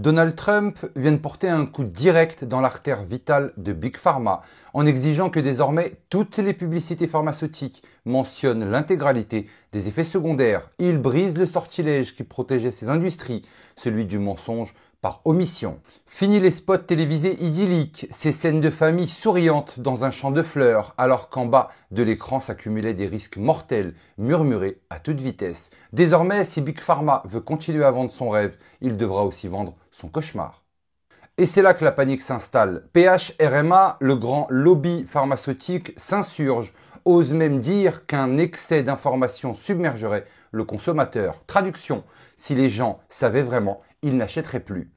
Donald Trump vient de porter un coup direct dans l'artère vitale de Big Pharma en exigeant que désormais toutes les publicités pharmaceutiques mentionnent l'intégralité des effets secondaires. Il brise le sortilège qui protégeait ces industries, celui du mensonge par omission. Fini les spots télévisés idylliques, ces scènes de famille souriantes dans un champ de fleurs, alors qu'en bas de l'écran s'accumulaient des risques mortels, murmurés à toute vitesse. Désormais, si Big Pharma veut continuer à vendre son rêve, il devra aussi vendre son cauchemar. Et c'est là que la panique s'installe. PHRMA, le grand lobby pharmaceutique, s'insurge, ose même dire qu'un excès d'informations submergerait le consommateur. Traduction, si les gens savaient vraiment, ils n'achèteraient plus.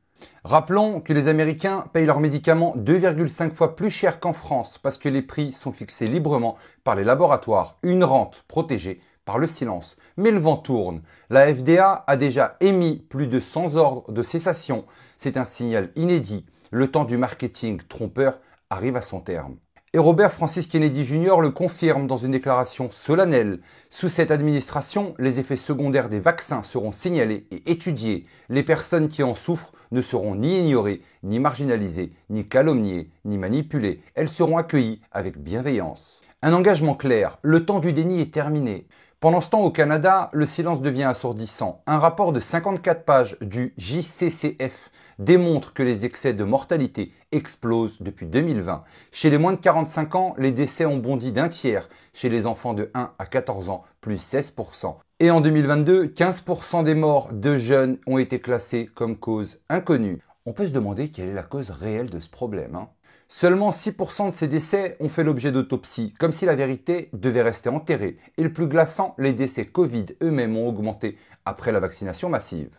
Rappelons que les Américains payent leurs médicaments 2,5 fois plus cher qu'en France parce que les prix sont fixés librement par les laboratoires, une rente protégée par le silence. Mais le vent tourne. La FDA a déjà émis plus de 100 ordres de cessation. C'est un signal inédit. Le temps du marketing trompeur arrive à son terme. Et Robert Francis Kennedy Jr. le confirme dans une déclaration solennelle. Sous cette administration, les effets secondaires des vaccins seront signalés et étudiés. Les personnes qui en souffrent ne seront ni ignorées, ni marginalisées, ni calomniées, ni manipulées. Elles seront accueillies avec bienveillance. Un engagement clair. Le temps du déni est terminé. Pendant ce temps, au Canada, le silence devient assourdissant. Un rapport de 54 pages du JCCF démontre que les excès de mortalité explosent depuis 2020. Chez les moins de 45 ans, les décès ont bondi d'un tiers. Chez les enfants de 1 à 14 ans, plus 16%. Et en 2022, 15% des morts de jeunes ont été classés comme cause inconnue. On peut se demander quelle est la cause réelle de ce problème, Seulement 6% de ces décès ont fait l'objet d'autopsie, comme si la vérité devait rester enterrée. Et le plus glaçant, les décès Covid eux-mêmes ont augmenté après la vaccination massive.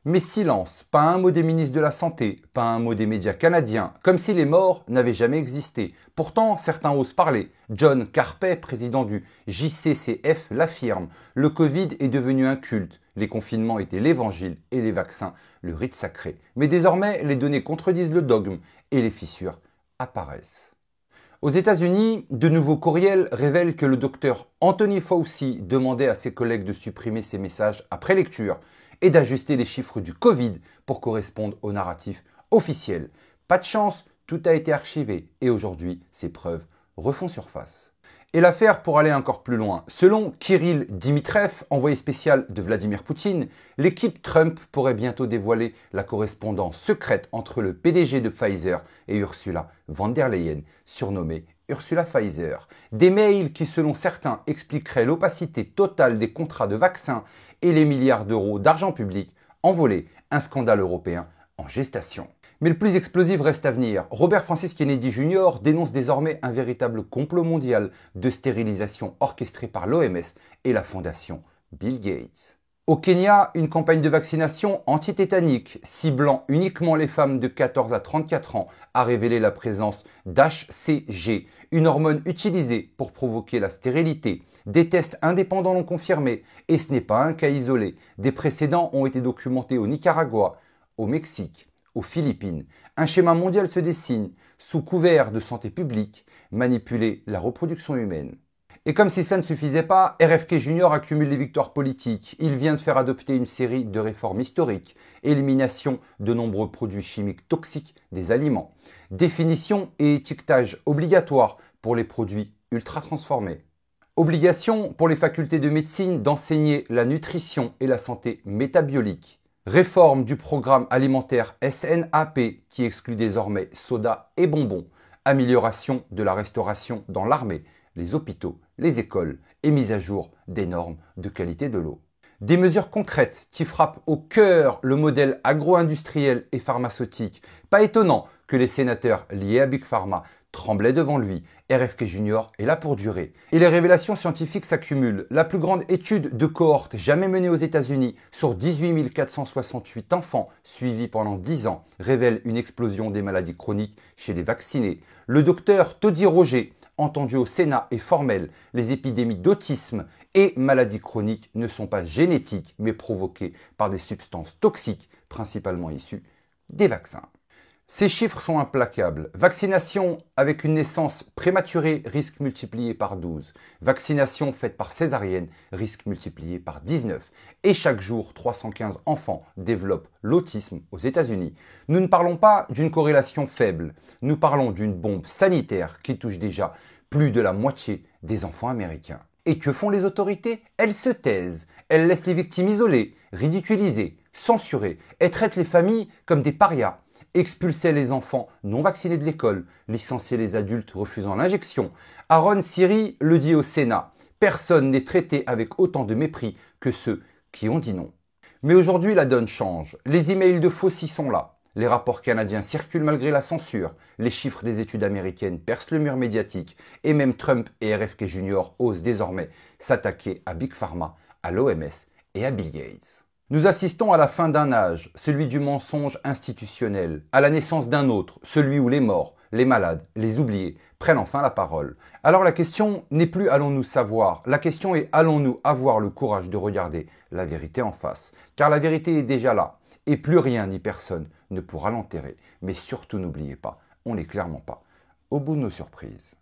Mais silence, pas un mot des ministres de la Santé, pas un mot des médias canadiens, comme si les morts n'avaient jamais existé. Pourtant, certains osent parler. John Carpet, président du JCCF, l'affirme. Le Covid est devenu un culte. Les confinements étaient l'évangile et les vaccins, le rite sacré. Mais désormais, les données contredisent le dogme et les fissures apparaissent. Aux États-Unis, de nouveaux courriels révèlent que le docteur Anthony Fauci demandait à ses collègues de supprimer ces messages après lecture et d'ajuster les chiffres du Covid pour correspondre au narratif officiel. Pas de chance, tout a été archivé et aujourd'hui, ces preuves refont surface. Et l'affaire pour aller encore plus loin. Selon Kirill Dmitriev, envoyé spécial de Vladimir Poutine, l'équipe Trump pourrait bientôt dévoiler la correspondance secrète entre le PDG de Pfizer et Ursula von der Leyen, surnommée Ursula Pfizer. Des mails qui, selon certains, expliqueraient l'opacité totale des contrats de vaccins et les milliards d'euros d'argent public envolés. Un scandale européen en gestation. Mais le plus explosif reste à venir. Robert Francis Kennedy Jr. dénonce désormais un véritable complot mondial de stérilisation orchestré par l'OMS et la fondation Bill Gates. Au Kenya, une campagne de vaccination antitétanique ciblant uniquement les femmes de 14 à 34 ans a révélé la présence d'HCG, une hormone utilisée pour provoquer la stérilité. Des tests indépendants l'ont confirmé et ce n'est pas un cas isolé. Des précédents ont été documentés au Nicaragua, au Mexique, aux Philippines. Un schéma mondial se dessine, sous couvert de santé publique, manipuler la reproduction humaine. Et comme si ça ne suffisait pas, RFK Jr. accumule les victoires politiques. Il vient de faire adopter une série de réformes historiques. Élimination de nombreux produits chimiques toxiques des aliments. Définition et étiquetage obligatoires pour les produits ultra transformés. Obligation pour les facultés de médecine d'enseigner la nutrition et la santé métabolique. Réforme du programme alimentaire SNAP qui exclut désormais soda et bonbons. Amélioration de la restauration dans l'armée, les hôpitaux, les écoles et mise à jour des normes de qualité de l'eau. Des mesures concrètes qui frappent au cœur le modèle agro-industriel et pharmaceutique. Pas étonnant que les sénateurs liés à Big Pharma tremblaient devant lui. RFK Jr. est là pour durer. Et les révélations scientifiques s'accumulent. La plus grande étude de cohorte jamais menée aux États-Unis sur 18 468 enfants suivis pendant 10 ans révèle une explosion des maladies chroniques chez les vaccinés. Le docteur Toddy Roger, entendu au Sénat, est formel. Les épidémies d'autisme et maladies chroniques ne sont pas génétiques mais provoquées par des substances toxiques, principalement issues des vaccins. Ces chiffres sont implacables. Vaccination avec une naissance prématurée, risque multiplié par 12. Vaccination faite par césarienne, risque multiplié par 19. Et chaque jour, 315 enfants développent l'autisme aux États-Unis. Nous ne parlons pas d'une corrélation faible. Nous parlons d'une bombe sanitaire qui touche déjà plus de la moitié des enfants américains. Et que font les autorités? Elles se taisent. Elles laissent les victimes isolées, ridiculisées, censurées et traitent les familles comme des parias. Expulser les enfants non vaccinés de l'école, licencier les adultes refusant l'injection. Aaron Siri le dit au Sénat. Personne n'est traité avec autant de mépris que ceux qui ont dit non. Mais aujourd'hui, la donne change. Les emails de Fauci sont là. Les rapports canadiens circulent malgré la censure. Les chiffres des études américaines percent le mur médiatique. Et même Trump et RFK Jr. osent désormais s'attaquer à Big Pharma, à l'OMS et à Bill Gates. Nous assistons à la fin d'un âge, celui du mensonge institutionnel, à la naissance d'un autre, celui où les morts, les malades, les oubliés prennent enfin la parole. Alors la question n'est plus allons-nous savoir, la question est allons-nous avoir le courage de regarder la vérité en face. Car la vérité est déjà là, et plus rien ni personne ne pourra l'enterrer. Mais surtout n'oubliez pas, on n'est clairement pas au bout de nos surprises.